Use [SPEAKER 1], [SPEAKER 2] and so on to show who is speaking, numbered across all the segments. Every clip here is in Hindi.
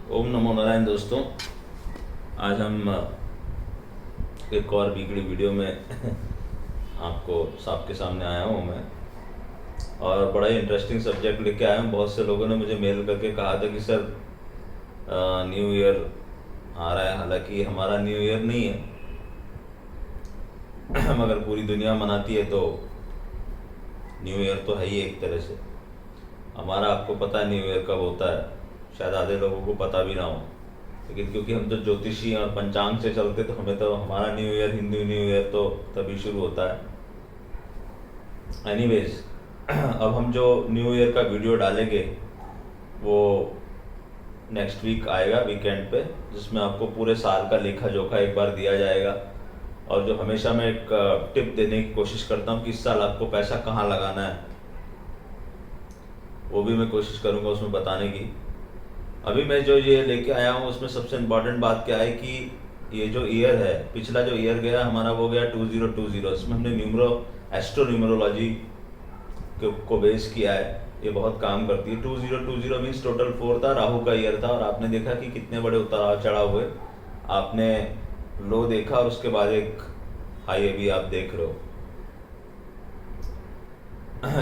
[SPEAKER 1] ओम नमो नारायण दोस्तों। आज हम एक और वीकली वीडियो में आपके सामने आया हूँ मैं, और बड़ा ही इंटरेस्टिंग सब्जेक्ट लेके आया हूँ। बहुत से लोगों ने मुझे मेल करके कहा था कि सर न्यू ईयर आ रहा है। हालांकि हमारा न्यू ईयर नहीं है मगर पूरी दुनिया मनाती है, तो न्यू ईयर तो है ही एक तरह से हमारा। आपको पता है न्यू ईयर कब होता है? शायद आधे लोगों को पता भी ना हो, लेकिन क्योंकि हम तो ज्योतिषी और पंचांग से चलते, तो हमें तो हमारा new year, Hindu new year तो तभी शुरू होता है। एनीवेज अब हम जो न्यू ईयर का वीडियो डालेंगे वो नेक्स्ट वीक आएगा, वीकेंड पे, जिसमें आपको पूरे साल का लेखा जोखा एक बार दिया जाएगा। और जो हमेशा मैं एक टिप देने की कोशिश करता हूँ कि इस साल आपको पैसा कहाँ लगाना है, वो भी मैं कोशिश करूँगा उसमें बताने की। अभी मैं जो ये लेके आया हूँ उसमें सबसे इम्पोर्टेंट बात क्या है कि ये जो ईयर है, पिछला जो ईयर गया हमारा, वो गया 2020। इसमें हमने एस्ट्रो न्यूमरोलॉजी को बेस किया है। ये बहुत काम करती है। 2020 मीन्स टोटल 4 था, राहु का ईयर था, और आपने देखा कि कितने बड़े उतार चढ़ाव हुए। आपने लो देखा और उसके बाद एक हाई अभी आप देख रहे हो।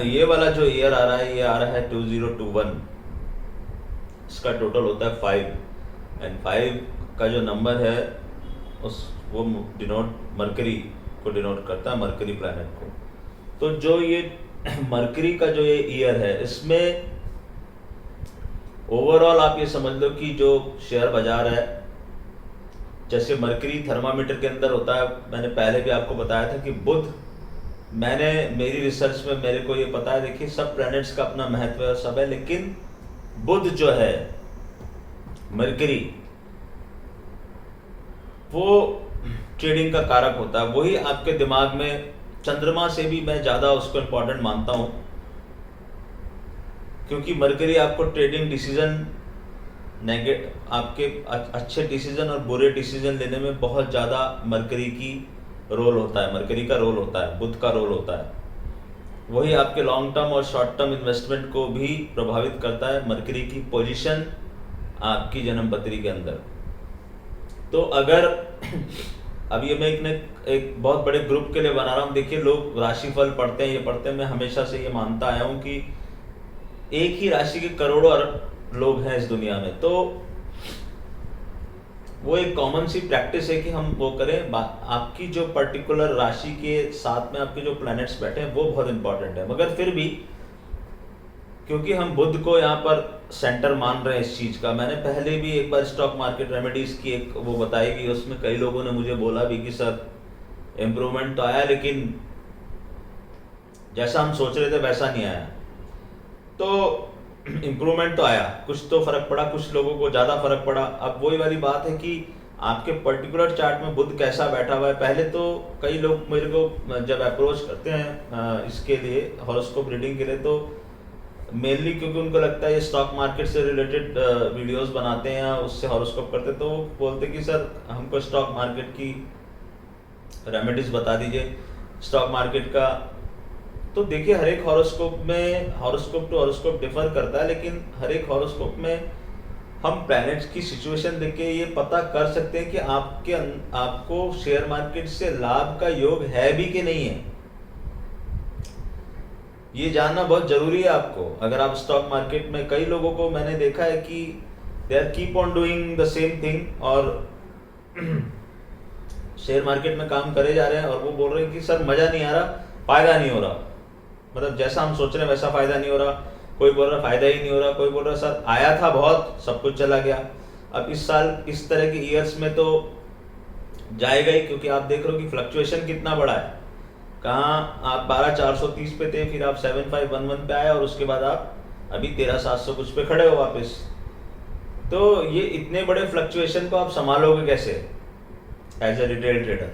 [SPEAKER 1] ये वाला जो ईयर आ रहा है, ये आ रहा है 2021। इसका टोटल होता है 5, एंड 5 का जो नंबर है वो डिनोट मरकरी को डिनोट करता है, मरकरी प्लैनेट को। तो जो ये मरकरी का जो ये ईयर है, इसमें ओवरऑल आप ये समझ लो कि जो शेयर बाजार है, जैसे मरकरी थर्मामीटर के अंदर होता है, मैंने पहले भी आपको बताया था कि बुध, मेरी रिसर्च में मेरे को ये पता है, देखिए सब प्लैनेट्स का अपना महत्व है, सब है, लेकिन बुध जो है, मरकरी, वो ट्रेडिंग का कारक होता है। वही आपके दिमाग में, चंद्रमा से भी मैं ज़्यादा उसको इम्पोर्टेंट मानता हूँ, क्योंकि मरकरी आपको ट्रेडिंग डिसीजन, आपके अच्छे डिसीजन और बुरे डिसीजन लेने में बहुत ज़्यादा मरकरी की रोल होता है, मरकरी का रोल होता है, बुध का रोल होता है। वही आपके लॉन्ग टर्म और शॉर्ट टर्म इन्वेस्टमेंट को भी प्रभावित करता है, मरकरी की पोजीशन आपकी जन्म पत्री के अंदर। तो अगर अब ये मैं एक बहुत बड़े ग्रुप के लिए बना रहा हूँ। देखिए, लोग राशिफल पढ़ते हैं, ये पढ़ते हैं, मैं हमेशा से ये मानता आया हूँ कि एक ही राशि के करोड़ों लोग हैं इस दुनिया में, तो वो एक कॉमन सी प्रैक्टिस है कि हम वो करें। आपकी जो पर्टिकुलर राशि के साथ में आपके जो प्लैनेट्स बैठे हैं वो बहुत इंपॉर्टेंट है, मगर फिर भी क्योंकि हम बुध को यहाँ पर सेंटर मान रहे हैं इस चीज़ का। मैंने पहले भी एक बार स्टॉक मार्केट रेमेडीज की एक वो बताई गई, उसमें कई लोगों ने मुझे बोला भी कि सर इम्प्रूवमेंट तो आया, लेकिन जैसा हम सोच रहे थे वैसा नहीं आया। तो इम्प्रूवमेंट तो आया, कुछ तो फर्क पड़ा, कुछ लोगों को ज़्यादा फर्क पड़ा। अब वही वाली बात है कि आपके पर्टिकुलर चार्ट में बुध कैसा बैठा हुआ है। पहले तो कई लोग मेरे को जब अप्रोच करते हैं इसके लिए, हॉरोस्कोप रीडिंग के लिए, तो मेनली क्योंकि उनको लगता है ये स्टॉक मार्केट से रिलेटेड वीडियोस बनाते हैं या उससे हॉरोस्कोप करते हैं, तो वो बोलते कि सर हमको स्टॉक मार्केट की रेमेडीज बता दीजिए, स्टॉक मार्केट का। तो देखिए, हर एक हॉरोस्कोप में, हॉरोस्कोप टू हॉरोस्कोप डिफर करता है, लेकिन हर एक हॉरोस्कोप में हम प्लैनेट्स की सिचुएशन देख के ये पता कर सकते हैं कि आपको शेयर मार्केट से लाभ का योग है भी कि नहीं है। ये जानना बहुत जरूरी है आपको। अगर आप स्टॉक मार्केट में, कई लोगों को मैंने देखा है कि they are keep on doing the same thing, और शेयर मार्केट में काम करे जा रहे हैं, और वो बोल रहे हैं कि सर मजा नहीं आ रहा, फायदा नहीं हो रहा, मतलब जैसा हम सोच रहे हैं वैसा फायदा नहीं हो रहा। कोई बोल रहा फायदा ही नहीं हो रहा, कोई बोल रहा सर आया था बहुत, सब कुछ चला गया। अब इस साल इस तरह के ईयर्स में तो जाएगा ही, क्योंकि आप देख रहे हो कि फ्लक्चुएशन कितना बड़ा है। कहाँ आप 12,430 पे थे, फिर आप 7,511 पे आए, और उसके बाद आप अभी 13,700 कुछ पे खड़े हो वापस। तो ये इतने बड़े फ्लक्चुएशन को आप संभालोगे कैसे एज ए रिटेल ट्रेडर?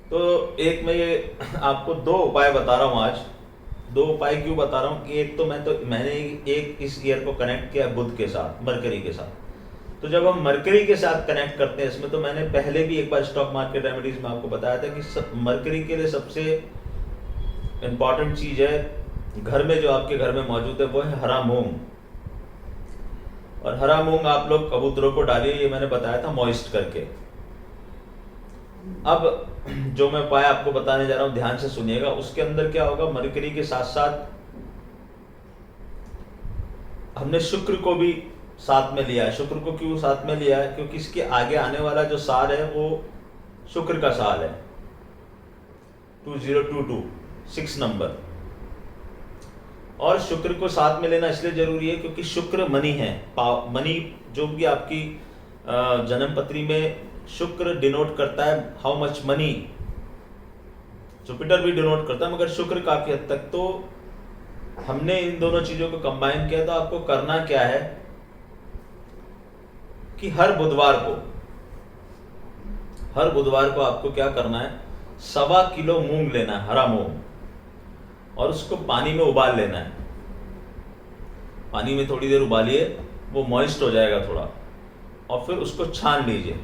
[SPEAKER 1] तो एक मैं ये आपको 2 उपाय बता रहा हूँ आज। 2 उपाय क्यों बता रहा हूँ कि एक तो मैंने एक इस ईयर को कनेक्ट किया बुध के साथ, मरकरी के साथ। तो जब हम मरकरी के साथ कनेक्ट करते हैं इसमें, तो मैंने पहले भी एक बार स्टॉक मार्केट रेमेडीज में आपको बताया था कि मरकरी के लिए सबसे इम्पॉर्टेंट चीज है घर में, जो आपके घर में मौजूद है, वो है हरा मूंग। और हरा मूंग आप लोग कबूतरों को डालिए, ये मैंने बताया था मॉइस्ट करके। अब जो मैं उपाय आपको बताने जा रहा हूं ध्यान से सुनिएगा। उसके अंदर क्या होगा, मरकरी के साथ साथ हमने शुक्र को भी साथ में लिया है। शुक्र को क्यों साथ में लिया है, क्योंकि इसके आगे आने वाला जो साल है वो शुक्र का साल है, 2022 6 नंबर। और शुक्र को साथ में लेना इसलिए जरूरी है क्योंकि शुक्र मनी है। मनी जो भी आपकी जन्म पत्री में शुक्र डिनोट करता है हाउ मच मनी, जुपिटर भी डिनोट करता है, मगर शुक्र काफी हद तक। तो हमने इन दोनों चीजों को कंबाइन किया। तो आपको करना क्या है कि हर बुधवार को आपको क्या करना है, 1.25 किलो मूंग लेना है, हरा मूंग, और उसको पानी में उबाल लेना है। पानी में थोड़ी देर उबालिए, वो मॉइस्ट हो जाएगा थोड़ा, और फिर उसको छान लीजिए।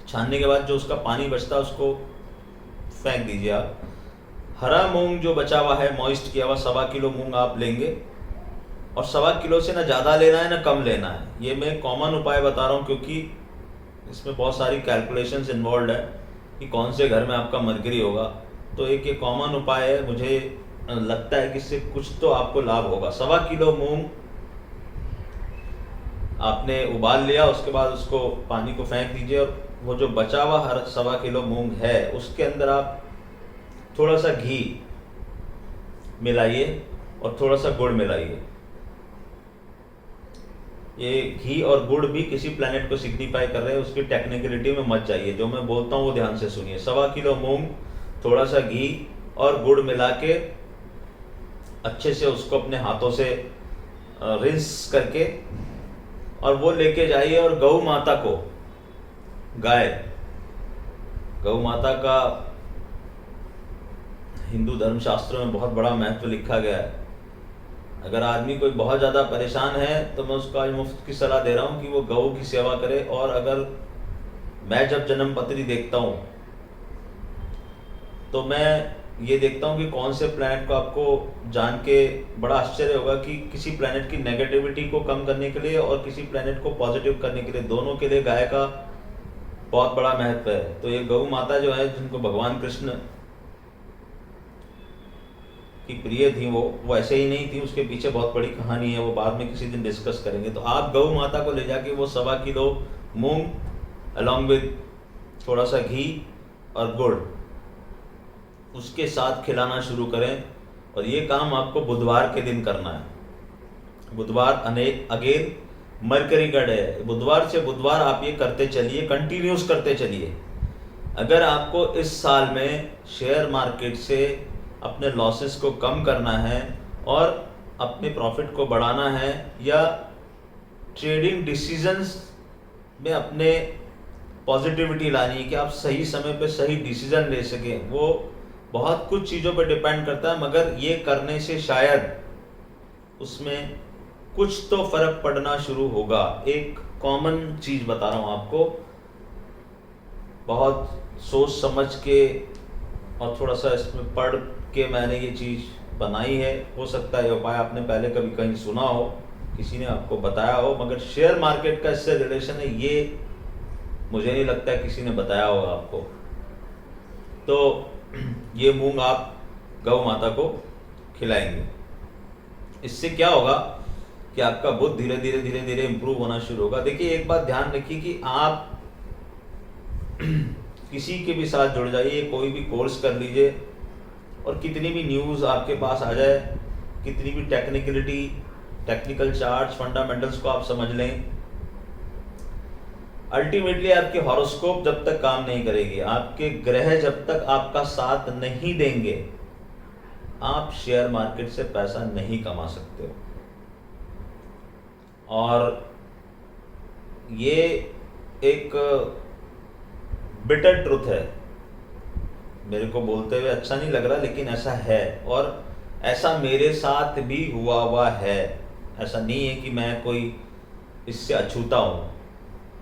[SPEAKER 1] छानने के बाद जो उसका पानी बचता है उसको फेंक दीजिए आप। हरा मूंग जो बचा हुआ है मॉइस्ट किया हुआ 1.25 किलो मूंग आप लेंगे, और 1.25 किलो से ना ज़्यादा लेना है ना कम लेना है। ये मैं कॉमन उपाय बता रहा हूँ क्योंकि इसमें बहुत सारी कैलकुलेशंस इन्वॉल्व है कि कौन से घर में आपका मरकरी होगा। तो एक ये कॉमन उपाय है, मुझे लगता है कि इससे कुछ तो आपको लाभ होगा। 1.25 किलो मूंग आपने उबाल लिया, उसके बाद उसको पानी को फेंक दीजिए, और वो जो बचा हुआ हर 1.25 किलो मूंग है उसके अंदर आप थोड़ा सा घी मिलाइए और थोड़ा सा गुड़ मिलाइए। ये घी और गुड़ भी किसी प्लैनेट को सिग्निफाई कर रहे हैं, उसकी टेक्निकलिटी में मत जाइए। जो मैं बोलता हूँ वो ध्यान से सुनिए। 1.25 किलो मूंग, थोड़ा सा घी और गुड़ मिला के अच्छे से उसको अपने हाथों से रिंस करके, और वो लेके जाइए और गौ माता को, गौ माता का हिंदू धर्मशास्त्रों में बहुत बड़ा महत्व लिखा गया है। अगर आदमी कोई बहुत ज़्यादा परेशान है तो मैं उसको आज मुफ्त की सलाह दे रहा हूँ कि वो गऊ की सेवा करे। और अगर मैं जब जन्म पत्री देखता हूँ तो मैं ये देखता हूँ कि कौन से प्लैनेट को, आपको जान के बड़ा आश्चर्य होगा कि किसी प्लैनेट की नेगेटिविटी को कम करने के लिए और किसी प्लैनेट को पॉजिटिव करने के लिए, दोनों के लिए गाय का बहुत बड़ा महत्व है। तो ये गौ माता जो है, जिनको भगवान कृष्ण की प्रिय थी, वो ऐसे ही नहीं थी, उसके पीछे बहुत बड़ी कहानी है, वो बाद में किसी दिन डिस्कस करेंगे। तो आप गौ माता को ले जाके वो 1.25 किलो मूंग अलॉन्ग विद थोड़ा सा घी और गुड़ उसके साथ खिलाना शुरू करें। और ये काम आपको बुधवार के दिन करना है। बुधवार अगेन मरकरी का डे है, बुधवार से बुधवार आप ये करते चलिए, कंटिन्यूस करते चलिए। अगर आपको इस साल में शेयर मार्केट से अपने लॉसेस को कम करना है और अपने प्रॉफिट को बढ़ाना है, या ट्रेडिंग डिसीजंस में अपने पॉजिटिविटी लानी है कि आप सही समय पे सही डिसीजन ले सकें, वो बहुत कुछ चीज़ों पे डिपेंड करता है। मगर ये करने से शायद उसमें कुछ तो फर्क पड़ना शुरू होगा। एक कॉमन चीज़ बता रहा हूँ आपको, बहुत सोच समझ के और थोड़ा सा इसमें पढ़ के मैंने ये चीज़ बनाई है। हो सकता है ये उपाय आपने पहले कभी कहीं सुना हो, किसी ने आपको बताया हो, मगर शेयर मार्केट का इससे रिलेशन है ये मुझे नहीं लगता है किसी ने बताया होगा आपको। तो ये मूंग आप गौ माता को खिलाएंगे। इससे क्या होगा कि आपका बुद्ध धीरे धीरे धीरे धीरे इम्प्रूव होना शुरू होगा। देखिए, एक बात ध्यान रखिए कि आप किसी के भी साथ जुड़ जाइए, कोई भी कोर्स कर लीजिए, और कितनी भी न्यूज़ आपके पास आ जाए, कितनी भी टेक्निकल चार्ट्स, फंडामेंटल्स को आप समझ लें, अल्टीमेटली आपके हॉरोस्कोप जब तक काम नहीं करेगी, आपके ग्रह जब तक आपका साथ नहीं देंगे, आप शेयर मार्केट से पैसा नहीं कमा सकते हो। और ये एक बिटर ट्रुथ है, मेरे को बोलते हुए अच्छा नहीं लग रहा, लेकिन ऐसा है। और ऐसा मेरे साथ भी हुआ है। ऐसा नहीं है कि मैं कोई इससे अछूता हूँ।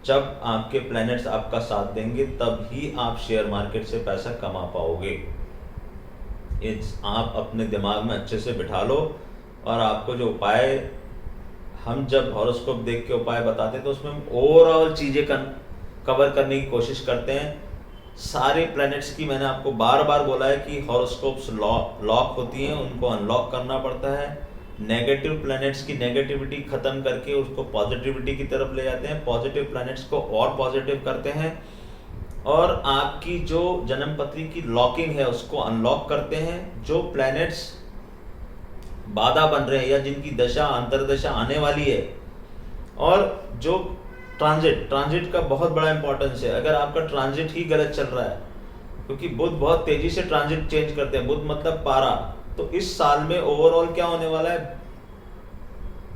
[SPEAKER 1] जब आपके प्लैनेट्स आपका साथ देंगे तब ही आप शेयर मार्केट से पैसा कमा पाओगे। आप अपने दिमाग में अच्छे से बिठा लो, और आपको जो उपाय हम जब हॉरोस्कोप देख के उपाय बताते हैं तो उसमें हम ओवरऑल चीज़ें कवर करने की कोशिश करते हैं। सारे प्लैनेट्स की मैंने आपको बार बार बोला है कि हॉरोस्कोप्स लॉक होती हैं, उनको अनलॉक करना पड़ता है। नेगेटिव प्लैनेट्स की नेगेटिविटी खत्म करके उसको पॉजिटिविटी की तरफ ले जाते हैं, पॉजिटिव प्लैनेट्स को और पॉजिटिव करते हैं, और आपकी जो जन्म पत्री की लॉकिंग है उसको अनलॉक करते हैं। जो प्लैनेट्स बाधा बन रहे हैं या जिनकी दशा अंतरदशा आने वाली है, और जो ट्रांजिट का बहुत बड़ा इंपॉर्टेंस है। अगर आपका ट्रांजिट ही गलत चल रहा है, क्योंकि बुध बहुत तेजी से ट्रांजिट चेंज करते हैं, बुध मतलब पारा, तो इस साल में ओवरऑल क्या होने वाला है,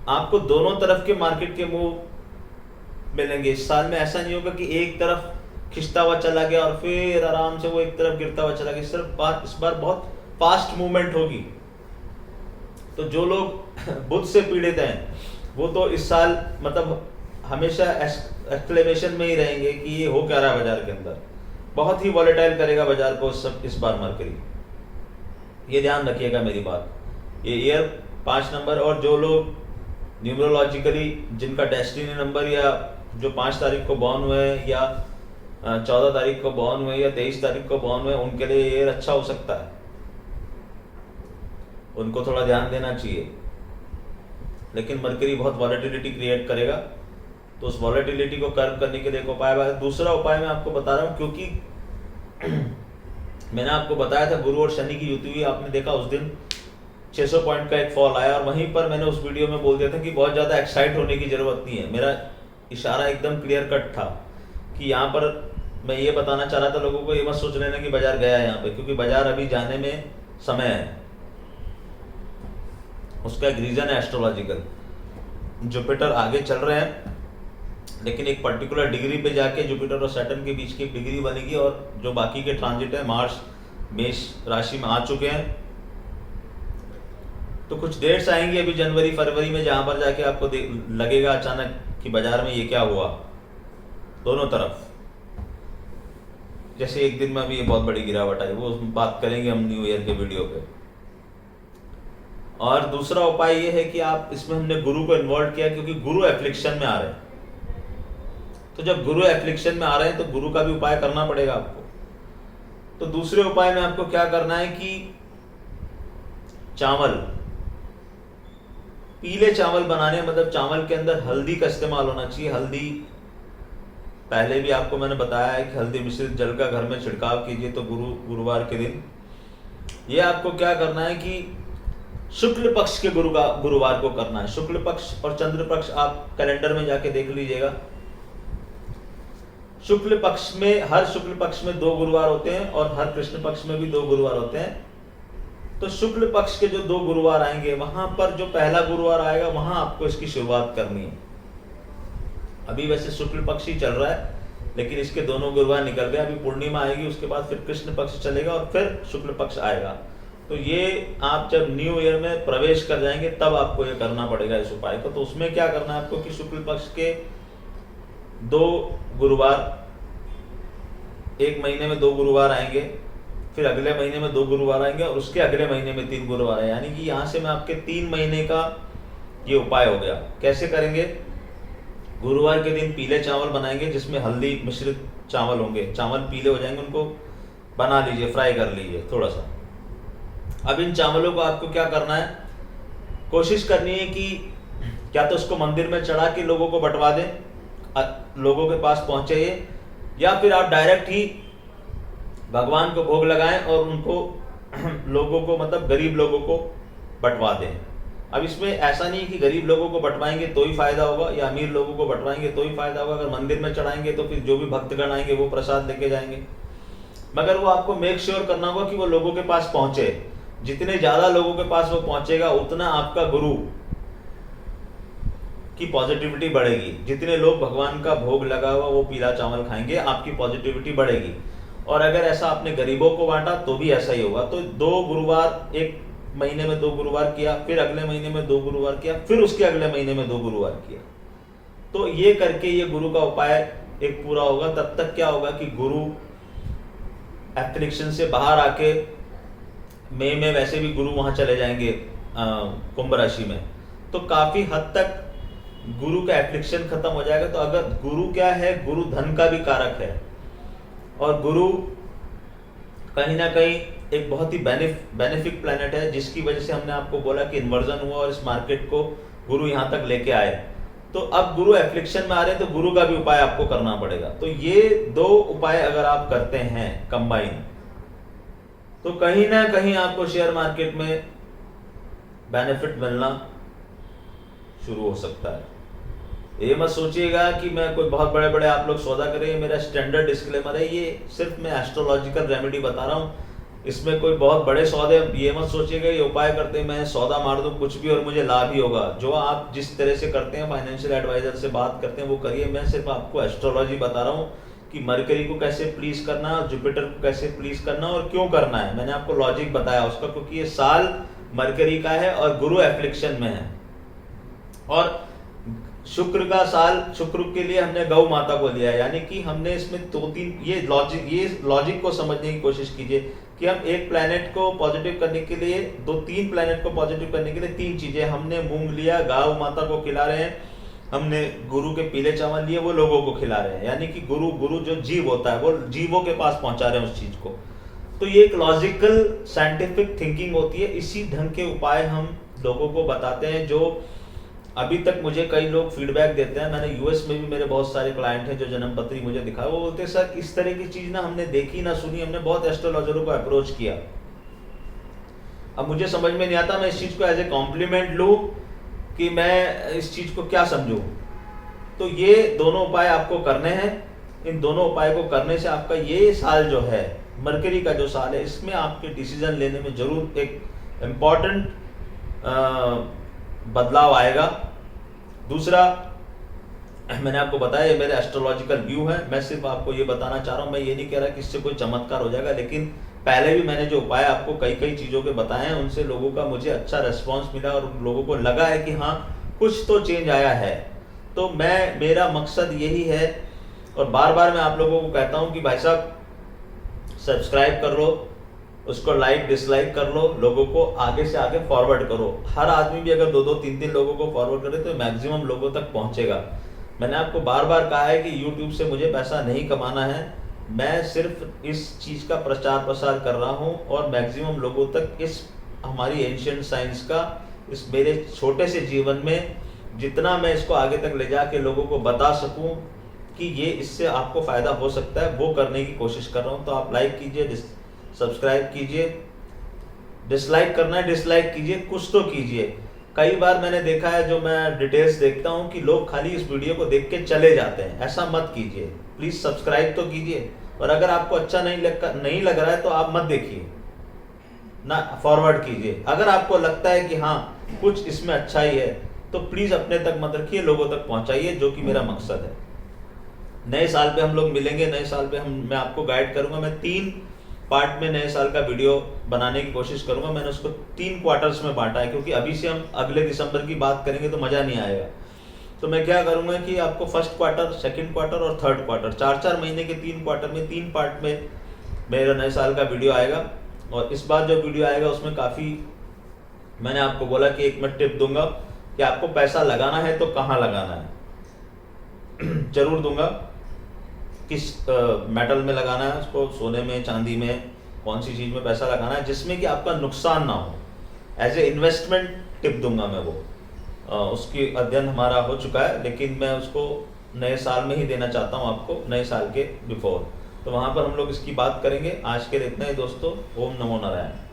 [SPEAKER 1] आपको दोनों तरफ के मार्केट के मूव मिलेंगे। इस साल में ऐसा नहीं होगा कि एक तरफ खिंचता हुआ चला गया और फिर आराम से वो एक तरफ गिरता हुआ चला गया। इस बार बहुत फास्ट मूवमेंट होगी। तो जो लोग बुध से पीड़ित हैं वो तो इस साल मतलब हमेशा एक्सक्लेमेशन में ही रहेंगे कि ये हो क्या रहा है बाजार के अंदर। बहुत ही वॉलेटाइल करेगा बाजार को इस बार मरकरी, ये ध्यान रखिएगा मेरी बात। ये ईयर 5 नंबर, और जो लोग न्यूमरोलॉजिकली जिनका डेस्टिनी नंबर या जो 5 तारीख को बॉर्न हुए हैं या 14 तारीख को बॉर्न हुए या 23 तारीख को बॉर्न हुए, उनके लिए ईयर अच्छा हो सकता है, उनको थोड़ा ध्यान देना चाहिए। लेकिन मरकरी बहुत वॉलेटिलिटी क्रिएट करेगा, तो उस वॉलेटिलिटी को कर्व करने के लिए एक उपाय है। दूसरा उपाय मैं आपको बता रहा हूँ, क्योंकि मैंने आपको बताया था गुरु और शनि की युति हुई, आपने देखा उस दिन 600 पॉइंट का एक फॉल आया, और वहीं पर मैंने उस वीडियो में बोल दिया था कि बहुत ज़्यादा एक्साइट होने की ज़रूरत नहीं है। मेरा इशारा एकदम क्लियर कट था कि यहाँ पर मैं ये बताना चाह रहा था लोगों को, ये मत सोच लेना कि बाजार गया है यहाँ पे, क्योंकि बाजार अभी जाने में समय है। उसका एक रीज़न है एस्ट्रोलॉजिकल, जुपिटर आगे चल रहे हैं, लेकिन एक पर्टिकुलर डिग्री पे जाके जुपिटर और सैटर्न के बीच की एक डिग्री बनेगी, और जो बाकी के ट्रांजिट है मार्स मेष राशि में आ चुके हैं। तो कुछ डेट्स आएंगी अभी जनवरी फरवरी में, जहां पर जाके आपको लगेगा अचानक कि बाजार में ये क्या हुआ दोनों तरफ। जैसे एक दिन में अभी ये बहुत बड़ी गिरावट आई, वो बात करेंगे हम न्यू ईयर के वीडियो पे। और दूसरा उपाय ये है कि आप इसमें हमने गुरु को इन्वॉल्व किया, क्योंकि गुरु एफ्लिक्शन में आ रहे हैं। तो जब गुरु एफ्लिक्शन में आ रहे हैं तो गुरु का भी उपाय करना पड़ेगा आपको। तो दूसरे उपाय में आपको क्या करना है कि चावल, पीले चावल बनाने, मतलब चावल के अंदर हल्दी का इस्तेमाल होना चाहिए। हल्दी पहले भी आपको मैंने बताया है कि हल्दी मिश्रित जल का घर में छिड़काव कीजिए। तो गुरुवार के दिन ये आपको क्या करना है कि शुक्ल पक्ष के गुरुवार को करना है। शुक्ल पक्ष और चंद्र पक्ष आप कैलेंडर में जाके देख लीजिएगा। शुक्ल पक्ष में, हर शुक्ल पक्ष में 2 गुरुवार होते हैं, और हर कृष्ण पक्ष में भी 2 गुरुवार होते हैं। तो शुक्ल पक्ष के जो 2 गुरुवार आएंगे, वहां पर जो पहला गुरुवार आएगा वहां आपको इसकी शुरुआत करनी है। अभी वैसे शुक्ल पक्ष ही चल रहा है, लेकिन इसके दोनों गुरुवार निकल गए। अभी पूर्णिमा आएगी, उसके बाद फिर कृष्ण पक्ष चलेगा और फिर शुक्ल पक्ष आएगा। तो ये आप जब न्यू ईयर में प्रवेश कर जाएंगे तब आपको ये करना पड़ेगा इस उपाय को। तो उसमें क्या करना है आपको कि शुक्ल पक्ष के 2 गुरुवार, एक महीने में 2 गुरुवार आएंगे, फिर अगले महीने में 2 गुरुवार आएंगे, और उसके अगले महीने में 3 गुरुवार आएंगे। यानी कि यहाँ से मैं आपके 3 महीने का ये उपाय हो गया। कैसे करेंगे? गुरुवार के दिन पीले चावल बनाएंगे जिसमें हल्दी मिश्रित चावल होंगे। चावल पीले हो जाएंगे, उनको बना लीजिए, फ्राई कर लीजिए थोड़ा सा। अब इन चावलों को आपको क्या करना है, कोशिश करनी है कि क्या तो उसको मंदिर में चढ़ा के लोगों को बंटवा दें, लोगों के पास पहुंचे ये, या फिर आप डायरेक्ट ही भगवान को भोग लगाएं और उनको लोगों को, मतलब गरीब लोगों को बंटवा दें। अब इसमें ऐसा नहीं कि गरीब लोगों को बंटवाएंगे तो ही फायदा होगा या अमीर लोगों को बंटवाएंगे तो ही फायदा होगा। अगर मंदिर में चढ़ाएंगे तो फिर जो भी भक्तगण आएंगे वो प्रसाद लेके जाएंगे, मगर वो आपको मेक श्योर करना होगा कि वो लोगों के पास पहुंचे। जितने ज्यादा लोगों के पास वो पहुंचेगा उतना आपका गुरु की पॉजिटिविटी बढ़ेगी। जितने लोग भगवान का भोग लगा हुआ वो पीला चावल खाएंगे, आपकी पॉजिटिविटी बढ़ेगी। और अगर ऐसा आपने गरीबों को बांटा तो भी ऐसा ही होगा। तो 2 गुरुवार, एक महीने में 2 गुरुवार किया, फिर अगले महीने में 2 गुरुवार किया, फिर उसके अगले महीने में 2 गुरुवार किया। तो ये करके ये गुरु का उपाय एक पूरा होगा। तब तक क्या होगा कि गुरु एप्लिकेशन से बाहर आके मई में वैसे भी गुरु वहां चले जाएंगे कुंभ राशि में, तो काफी हद तक गुरु का एफ्लिक्शन खत्म हो जाएगा। तो अगर गुरु क्या है, गुरु धन का भी कारक है, और गुरु कहीं ना कहीं एक बहुत ही बेनिफिक प्लैनेट है, जिसकी वजह से हमने आपको बोला कि इन्वर्जन हुआ और इस मार्केट को गुरु यहाँ तक लेके आए। तो अब गुरु एफ्लिक्शन में आ रहे हैं, तो गुरु का भी उपाय आपको करना पड़ेगा। तो ये 2 उपाय अगर आप करते हैं कंबाइन, तो कहीं ना कहीं आपको शेयर मार्केट में बेनिफिट मिलना शुरू हो सकता है। ये मत सोचिएगा कि मैं कोई बहुत बड़े बड़े आप लोग सौदा करें, मेरा स्टैंडर्ड डिस्क्लेमर है, ये सिर्फ मैं एस्ट्रोलॉजिकल रेमेडी बता रहा हूँ, इसमें कोई बहुत बड़े सौदे ये मत सोचिएगा ये उपाय करते मैं सौदा मार दूं कुछ भी और मुझे लाभ ही होगा। जो आप जिस तरह से करते हैं, फाइनेंशियल एडवाइजर से बात करते हैं, वो करिए। मैं सिर्फ आपको एस्ट्रोलॉजी बता रहा हूँ कि मरकरी को कैसे प्लीज करना, जुपिटर को कैसे प्लीज करना और क्यों करना है। मैंने आपको लॉजिक बताया उसका, क्योंकि ये साल मरकरी का है और गुरु एफ्लिक्शन में है, और शुक्र का साल, शुक्र के लिए हमने गौ माता को लिया है। यानी कि हमने इसमें 2-3 ये लॉजिक को समझने की कोशिश कीजिए कि हम एक प्लैनेट को पॉजिटिव करने के लिए, 2-3 प्लैनेट को पॉजिटिव करने के लिए 3 चीजें हमने मूंग लिया, गौ माता को खिला रहे हैं, हमने गुरु के पीले चावल लिए, वो लोगों को खिला रहे हैं। यानी कि गुरु जो जीव होता है वो जीवों के पास पहुंचा रहे हैं उस चीज को। तो ये एक लॉजिकल साइंटिफिक थिंकिंग होती है। इसी ढंग के उपाय हम लोगों को बताते हैं। जो अभी तक मुझे कई लोग फीडबैक देते हैं, मैंने यूएस में भी मेरे बहुत सारे क्लाइंट हैं जो जन्मपत्री मुझे दिखा, वो बोलते हैं सर इस तरह की चीज ना हमने देखी ना सुनी, हमने बहुत एस्ट्रोलॉजरों को अप्रोच किया, अब मुझे समझ में नहीं आता मैं इस चीज को एज ए कॉम्प्लीमेंट लूं कि मैं इस चीज को क्या समझूं। तो ये दोनों उपाय आपको करने हैं। इन दोनों उपाय को करने से आपका ये साल जो है, मरकरी का जो साल है, इसमें आपके डिसीजन लेने में जरूर एक इम्पॉर्टेंट बदलाव आएगा। दूसरा, मैंने आपको बताया ये मेरे एस्ट्रोलॉजिकल व्यू है, मैं सिर्फ आपको ये बताना चाह रहा हूँ। मैं ये नहीं कह रहा कि इससे कोई चमत्कार हो जाएगा, लेकिन पहले भी मैंने जो उपाय आपको कई चीज़ों के बताए हैं, उनसे लोगों का मुझे अच्छा रिस्पॉन्स मिला और लोगों को लगा है कि हाँ कुछ तो चेंज आया है। तो मेरा मकसद यही है, और बार बार मैं आप लोगों को कहता हूँ कि भाई साहब सब्सक्राइब कर लो, उसको लाइक डिसलाइक कर लो, लोगों को आगे से आगे फॉरवर्ड करो। हर आदमी भी अगर 2-2 3-3 लोगों को फॉरवर्ड करे तो मैक्सिमम लोगों तक पहुंचेगा। मैंने आपको बार बार कहा है कि YouTube से मुझे पैसा नहीं कमाना है, मैं सिर्फ इस चीज़ का प्रचार प्रसार कर रहा हूं और मैक्सिमम लोगों तक इस हमारी एंशिएंट साइंस का, इस मेरे छोटे से जीवन में जितना मैं इसको आगे तक ले जाके लोगों को बता सकूं कि ये इससे आपको फ़ायदा हो सकता है, वो करने की कोशिश कर रहा हूँ। तो आप लाइक कीजिए, सब्सक्राइब कीजिए, डिसलाइक करना है डिसलाइक कीजिए, कुछ तो कीजिए। कई बार मैंने देखा है, जो मैं डिटेल्स देखता हूं, कि लोग खाली इस वीडियो को देख के चले जाते हैं। ऐसा मत कीजिए, प्लीज सब्सक्राइब तो कीजिए, और अगर आपको अच्छा नहीं लग रहा है तो आप मत देखिए ना, फॉरवर्ड कीजिए। अगर आपको लगता है कि हाँ कुछ इसमें अच्छा ही है तो प्लीज अपने तक मत रखिए, लोगों तक पहुंचाइए, जो कि मेरा मकसद है। नए साल पे हम लोग मिलेंगे, नए साल पे मैं आपको गाइड करूंगा। मैं 3 पार्ट में नए साल का वीडियो बनाने की कोशिश करूंगा। मैंने उसको 3 क्वार्टर्स में बांटा है, क्योंकि अभी से हम अगले दिसंबर की बात करेंगे तो मज़ा नहीं आएगा। तो मैं क्या करूंगा कि आपको फर्स्ट क्वार्टर, सेकंड क्वार्टर और थर्ड क्वार्टर, 4-4 महीने के 3 क्वार्टर में 3 पार्ट में मेरा नए साल का वीडियो आएगा। और इस बार जो वीडियो आएगा उसमें काफ़ी, मैंने आपको बोला कि एक मैं टिप दूंगा कि आपको पैसा लगाना है तो कहाँ लगाना है जरूर दूंगा। किस मेटल में लगाना है उसको, सोने में, चांदी में, कौन सी चीज़ में पैसा लगाना है जिसमें कि आपका नुकसान ना हो, एज ए इन्वेस्टमेंट टिप दूंगा मैं वो। उसकी अध्ययन हमारा हो चुका है, लेकिन मैं उसको नए साल में ही देना चाहता हूँ आपको, नए साल के बिफोर। तो वहाँ पर हम लोग इसकी बात करेंगे। आज के लिए इतना ही दोस्तों, ओम नमो नारायण।